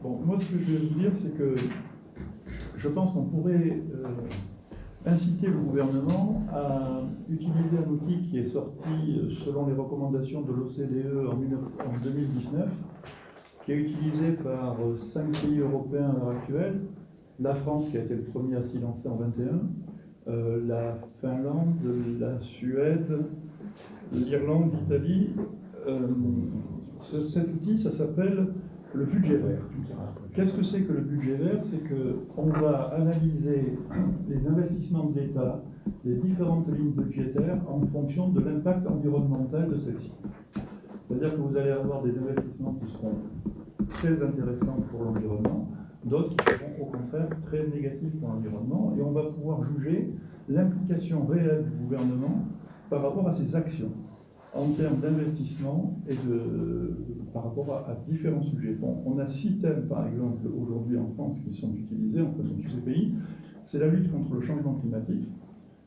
bon, moi, ce que je vais vous dire, c'est que je pense qu'on pourrait inciter le gouvernement à utiliser un outil qui est sorti selon les recommandations de l'OCDE en 2019, qui est utilisé par 5 pays européens à l'heure actuelle, la France qui a été le premier à s'y lancer en 21, la Finlande, la Suède, l'Irlande, l'Italie. Cet outil, ça s'appelle le budget vert. Qu'est-ce que c'est que le budget vert? C'est qu'on va analyser les investissements de l'État, les différentes lignes budgétaires en fonction de l'impact environnemental de celles-ci. C'est-à-dire que vous allez avoir des investissements qui seront très intéressants pour l'environnement, d'autres qui seront au contraire très négatifs pour l'environnement, et on va pouvoir juger l'implication réelle du gouvernement par rapport à ses actions en termes d'investissement et par rapport à différents sujets. Bon, on a 6 thèmes, par exemple, aujourd'hui en France qui sont utilisés, en fait, dans tous ces pays. C'est la lutte contre le changement climatique.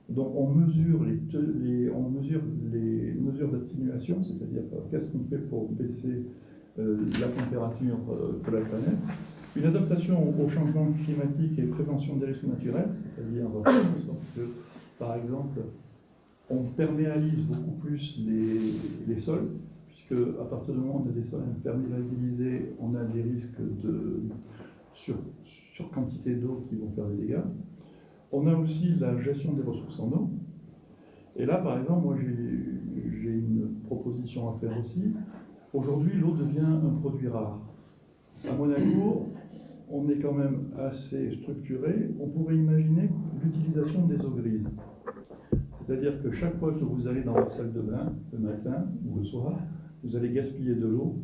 Donc on mesure les mesures d'atténuation, c'est-à-dire qu'est-ce qu'on fait pour baisser la température de la planète. Une adaptation au changement climatique et prévention des risques naturels, c'est-à-dire faire en sorte que, par exemple, on perméabilise beaucoup plus les sols, puisque à partir du moment où on a des sols imperméabilisés, on a des risques sur quantité d'eau qui vont faire des dégâts. On a aussi la gestion des ressources en eau. Et là, par exemple, moi j'ai une proposition à faire aussi. Aujourd'hui, l'eau devient un produit rare. À Monaco, on est quand même assez structuré. On pourrait imaginer l'utilisation des eaux grises. C'est-à-dire que chaque fois que vous allez dans votre salle de bain, le matin ou le soir, vous allez gaspiller de l'eau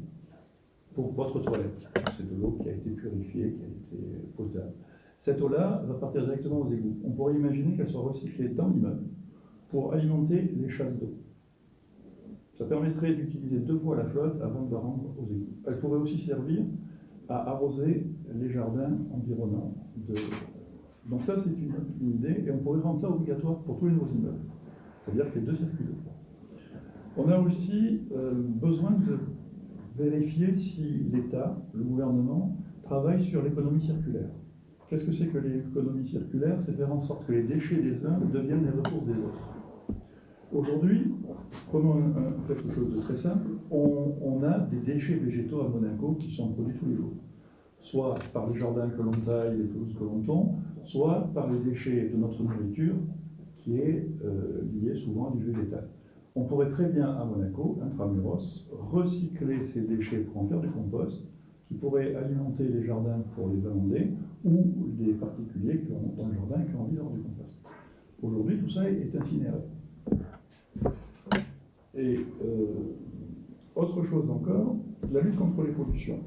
pour votre toilette. C'est de l'eau qui a été purifiée, qui a été potable. Cette eau-là va partir directement aux égouts. On pourrait imaginer qu'elle soit recyclée dans l'immeuble pour alimenter les chasses d'eau. Ça permettrait d'utiliser 2 fois la flotte avant de la rendre aux égouts. Elle pourrait aussi servir à arroser les jardins environnants. Donc ça, c'est une idée, et on pourrait rendre ça obligatoire pour tous les nouveaux immeubles. C'est-à-dire qu'il y a 2 circuits d'eau. On a aussi besoin de vérifier si l'État, le gouvernement, travaille sur l'économie circulaire. Qu'est-ce que c'est que l'économie circulaire? C'est faire en sorte que les déchets des uns deviennent les ressources des autres. Aujourd'hui, prenons quelque chose de très simple, on a des déchets végétaux à Monaco qui sont produits tous les jours. Soit par les jardins que l'on taille, les pelouses que l'on tond, soit par les déchets de notre nourriture qui est liée souvent à du végétal. On pourrait très bien à Monaco, intramuros, recycler ces déchets pour en faire du compost qui pourrait alimenter les jardins pour les amender ou les particuliers qui ont dans le jardin et qui ont envie d'avoir du compost. Aujourd'hui, tout ça est incinéré. Et autre chose encore, la lutte contre les pollutions.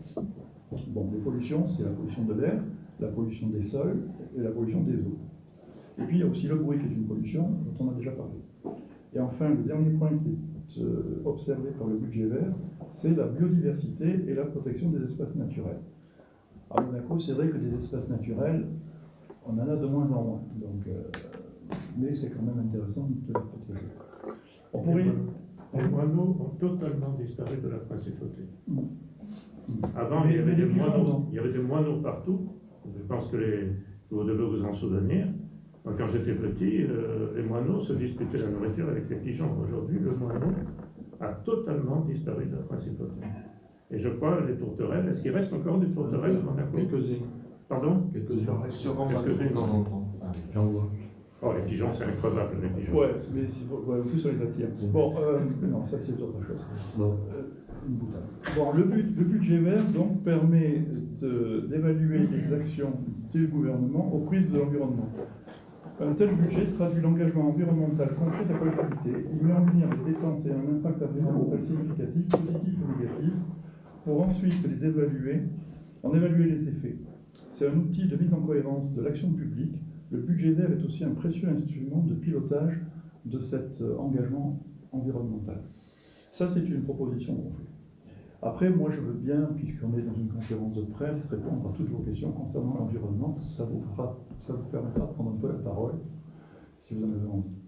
Bon, les pollutions, c'est la pollution de l'air, la pollution des sols et la pollution des eaux. Et puis il y a aussi le bruit qui est une pollution, dont on a déjà parlé. Et enfin, le dernier point qui est observé par le budget vert, c'est la biodiversité et la protection des espaces naturels. À Monaco, c'est vrai que des espaces naturels, on en a de moins en moins. Donc, mais c'est quand même intéressant de les protéger. On pourrait... Les moineaux ont totalement disparu de la principauté. Avant, Mais il y avait des pigeons, moineaux. Il y avait des moineaux partout. Je pense que vous devez vous en souvenir. Quand j'étais petit, les moineaux se disputaient la nourriture avec les pigeons. Aujourd'hui, le moineau a totalement disparu de la principauté. Et je crois, les tourterelles, est-ce qu'il reste encore des tourterelles à Monaco? Quelques-unes. Pardon? Quelques-unes. De temps en temps. J'en vois. Oh, les pigeons, c'est incroyable, les pigeons. Ouais, mais en plus on les attire. Bon, non, ça c'est autre chose. Une boutade. Bon, le budget vert donc permet d'évaluer les actions du gouvernement au prix de l'environnement. Un tel budget traduit l'engagement environnemental concret de la collectivité. Il met en lien les dépenses et un impact environnemental significatif, positif ou négatif, pour ensuite les évaluer, en évaluer les effets. C'est un outil de mise en cohérence de l'action publique. Le budget vert est aussi un précieux instrument de pilotage de cet engagement environnemental. Ça, c'est une proposition qu'on fait. Après, moi, je veux bien, puisqu'on est dans une conférence de presse, répondre à toutes vos questions concernant l'environnement. Ça vous permettra de prendre un peu la parole, si vous en avez envie.